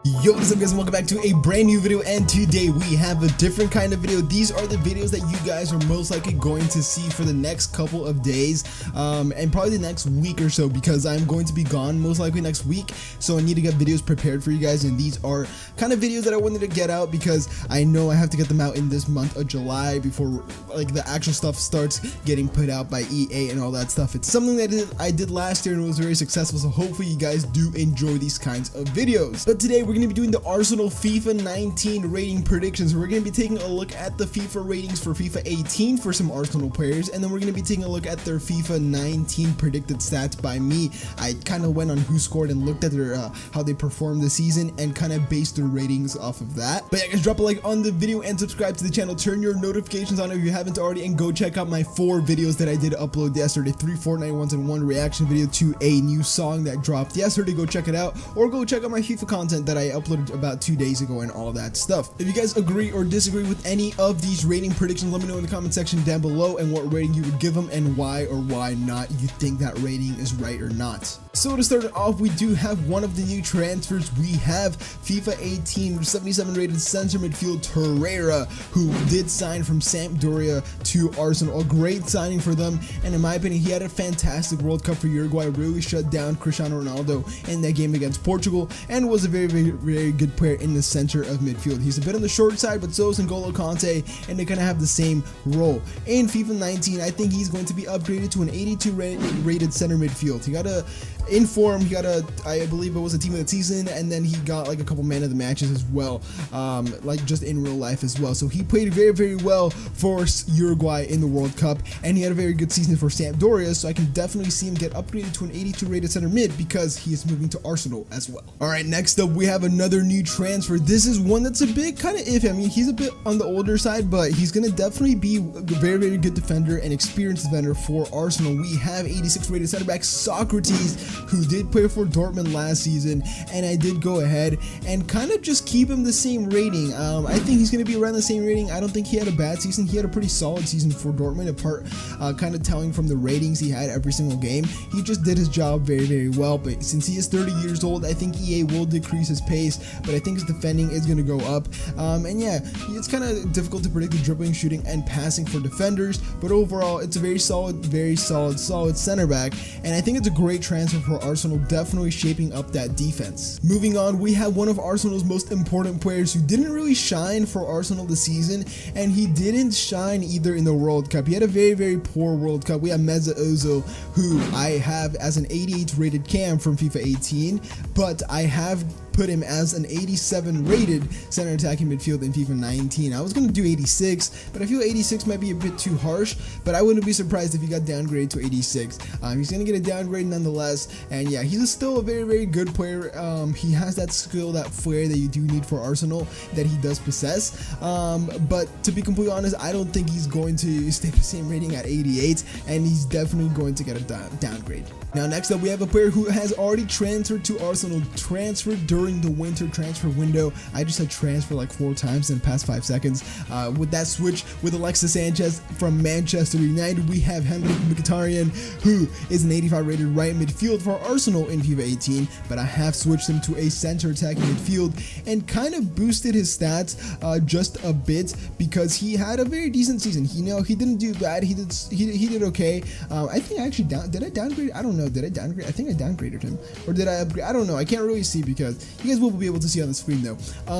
Yo, what's up guys, and welcome back to a brand new video. And today we have a different kind of video. These are the videos that you guys are most likely going to see for the next couple of days, and probably the next week or so, because I'm going to be gone most likely next week, so I need to get videos prepared for you guys. And these are kind of videos that I wanted to get out because I know I have to get them out in this month of July before like the actual stuff starts getting put out by EA and all that stuff. It's something that I did last year and it was very successful, so hopefully you guys do enjoy these kinds of videos. But today we're going to be doing the Arsenal FIFA 19 rating predictions. We're going to be taking a look at the FIFA ratings for FIFA 18 for some Arsenal players, and then we're going to be taking a look at their FIFA 19 predicted stats by me. I kind of went on who scored and looked at their how they performed this season and kind of based their ratings off of that. But yeah guys, drop a like on the video and subscribe to the channel. Turn your notifications on if you haven't already, and go check out my 4 videos that I did upload yesterday. 3 Fortnite ones and 1 reaction video to a new song that dropped yesterday. Go check it out, or go check out my FIFA content that I uploaded about 2 days ago and all that stuff. If you guys agree or disagree with any of these rating predictions, let me know in the comment section down below and what rating you would give them and why or why not you think that rating is right or not. So to start it off, we do have one of the new transfers. We have FIFA 18 77 rated center midfield Pereira, who did sign from Sampdoria to Arsenal. A great signing for them, and in my opinion he had a fantastic World Cup for Uruguay. Really shut down Cristiano Ronaldo in that game against Portugal and was a very good player in the center of midfield. He's a bit on the short side, but so is N'Golo Kante, and they kind of have the same role. In FIFA 19, I think he's going to be upgraded to an 82 rated center midfield. He got a inform, he got a, I believe it was a team of the season, and then he got like a couple man of the matches as well, like just in real life as well. So he played very well for Uruguay in the World Cup, and he had a very good season for Sampdoria, so I can definitely see him get upgraded to an 82 rated center mid because he is moving to Arsenal as well. Alright, next up we have another new transfer. This is one that's a bit kind of iffy. I mean, he's a bit on the older side, but he's going to definitely be a very good defender and experienced defender for Arsenal. We have 86 rated center back Socrates, who did play for Dortmund last season, and I did go ahead and kind of just keep him the same rating. I think he's going to be around the same rating. I don't think he had a bad season. He had a pretty solid season for Dortmund, apart kind of telling from the ratings he had every single game. He just did his job very well, but since he is 30 years old, I think EA will decrease his pace, but I think his defending is going to go up. And yeah, it's kind of difficult to predict the dribbling, shooting, and passing for defenders, but overall it's a very solid center back, and I think it's a great transfer for Arsenal, definitely shaping up that defense. Moving on, we have one of Arsenal's most important players who didn't really shine for Arsenal this season, and he didn't shine either in the World Cup. He had a very poor World Cup. We have Ozil, who I have as an 88 rated cam from FIFA 18, but I have put him as an 87 rated center attacking midfield in FIFA 19. I was going to do 86, but I feel 86 might be a bit too harsh, but I wouldn't be surprised if he got downgraded to 86. He's going to get a downgrade nonetheless, and yeah, he's still a very good player. He has that skill, that flair that you do need for Arsenal that he does possess, but to be completely honest, I don't think he's going to stay the same rating at 88, and he's definitely going to get a downgrade. Now next up, we have a player who has already transferred to Arsenal, transferred during the winter transfer window. I just said transfer like 4 times in the past 5 seconds. With that switch with Alexis Sanchez from Manchester United, we have Henrik Mkhitaryan, who is an 85 rated right midfield for Arsenal in FIFA 18, but I have switched him to a center attacking midfield and kind of boosted his stats just a bit because he had a very decent season. He didn't do bad. He did okay. I think I actually did I downgrade? I don't know. Did I downgrade? I think I downgraded him, or did I upgrade? I don't know. I can't really see because you guys will be able to see on the screen though.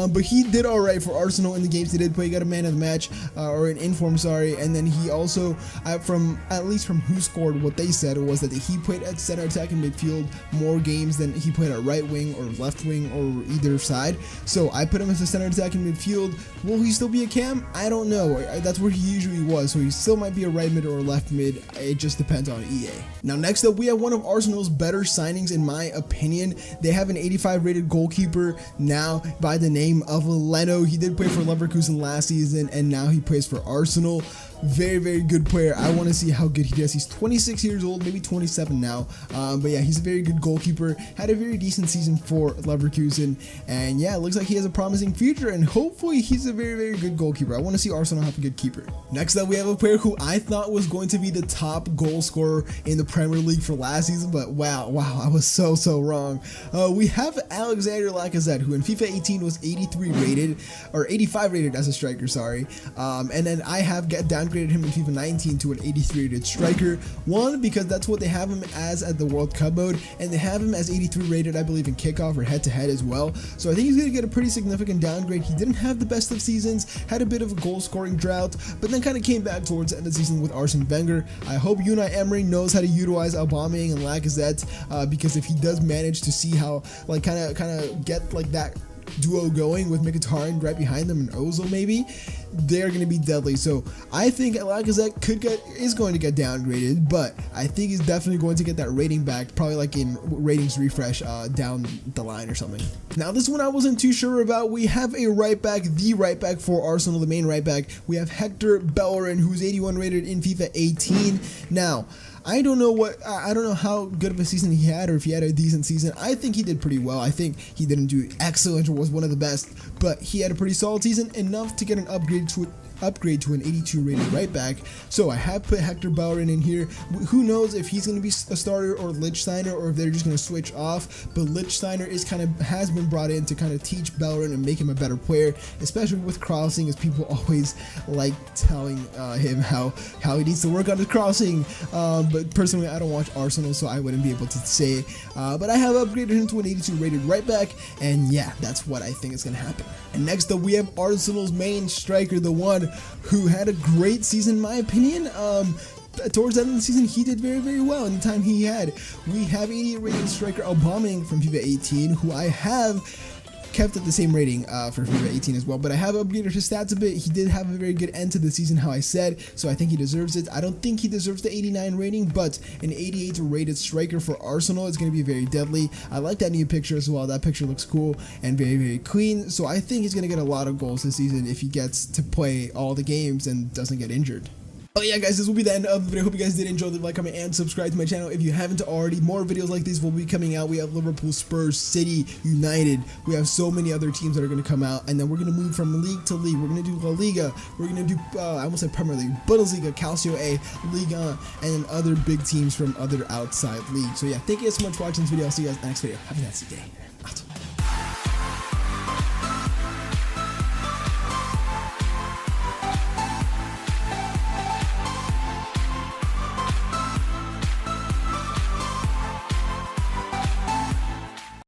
But he did alright for Arsenal in the games they did play. He got a man of the match, or an inform, sorry. And then he also, at least from who scored, what they said was that he played at center attacking midfield more games than he played at right wing or left wing or either side. So I put him as a center attacking midfield. Will he still be a cam? I don't know. That's where he usually was. So he still might be a right mid or a left mid. It just depends on EA. Now next up, we have one of Arsenal's better signings in my opinion. They have an 85 rated goalkeeper now by the name of Leno. He did play for Leverkusen last season, and now he plays for Arsenal. very good player. I want to see how good he does. He's 26 years old, maybe 27 now, but yeah, he's a very good goalkeeper. Had a very decent season for Leverkusen, and yeah, it looks like he has a promising future, and hopefully he's a very good goalkeeper. I want to see Arsenal have a good keeper. Next up, we have a player who I thought was going to be the top goal scorer in the Premier League for last season, but wow, I was so wrong. We have Alexander, who in FIFA 18 was 83 rated, or 85 rated as a striker, sorry, and then I have downgraded him in FIFA 19 to an 83 rated striker. One, because that's what they have him as at the World Cup mode, and they have him as 83 rated, I believe, in kickoff or head-to-head as well. So I think he's going to get a pretty significant downgrade. He didn't have the best of seasons, had a bit of a goal-scoring drought, but then kind of came back towards the end of the season with Arsene Wenger. I hope Unai Emery knows how to utilize Aubameyang and Lacazette, because if he does manage to see how, like, kind of get like that duo going with Mkhitaryan right behind them and Ozil, maybe they're going to be deadly. So I think Lacazette is going to get downgraded, but I think he's definitely going to get that rating back, probably like in ratings refresh down the line or something. Now this one I wasn't too sure about. We have a right back, the right back for Arsenal, the main right back. We have Hector Bellerin, who's 81 rated in FIFA 18. Now I don't know how good of a season he had, or if he had a decent season. I think he did pretty well. I think he didn't do excellent or was one of the best, but he had a pretty solid season, enough to get an upgrade to an 82 rated right back. So I have put Hector Bellerin in here. Who knows if he's going to be a starter or Lichtsteiner, or if they're just going to switch off. But Lichtsteiner has been brought in to kind of teach Bellerin and make him a better player, especially with crossing, as people always like telling him how he needs to work on his crossing. But personally, I don't watch Arsenal, so I wouldn't be able to say. But I have upgraded him to an 82 rated right back, and yeah, that's what I think is going to happen. And next up, we have Arsenal's main striker, the one who had a great season, in my opinion. Towards the end of the season, he did very well in the time he had. We have 88 rated striker Aubameyang from FIFA 18, who I have kept at the same rating for FIFA 18 as well, but I have upgraded his stats a bit. He did have a very good end to the season, how I said, so I think he deserves it. I don't think he deserves the 89 rating, but an 88 rated striker for Arsenal is going to be very deadly. I like that new picture as well. That picture looks cool and very clean, so I think he's going to get a lot of goals this season if he gets to play all the games and doesn't get injured. Oh yeah guys, this will be the end of the video. Hope you guys did enjoy. Leave a like, comment, and subscribe to my channel if you haven't already. More videos like these will be coming out. We have Liverpool, Spurs, City, United. We have so many other teams that are going to come out, and then we're going to move from league to league. We're going to do La Liga. We're going to do, I almost said Premier League, Bundesliga, Calcio A, Liga, and then other big teams from other outside leagues. So yeah, thank you guys so much for watching this video. I'll see you guys in the next video. Have a nice day. Out.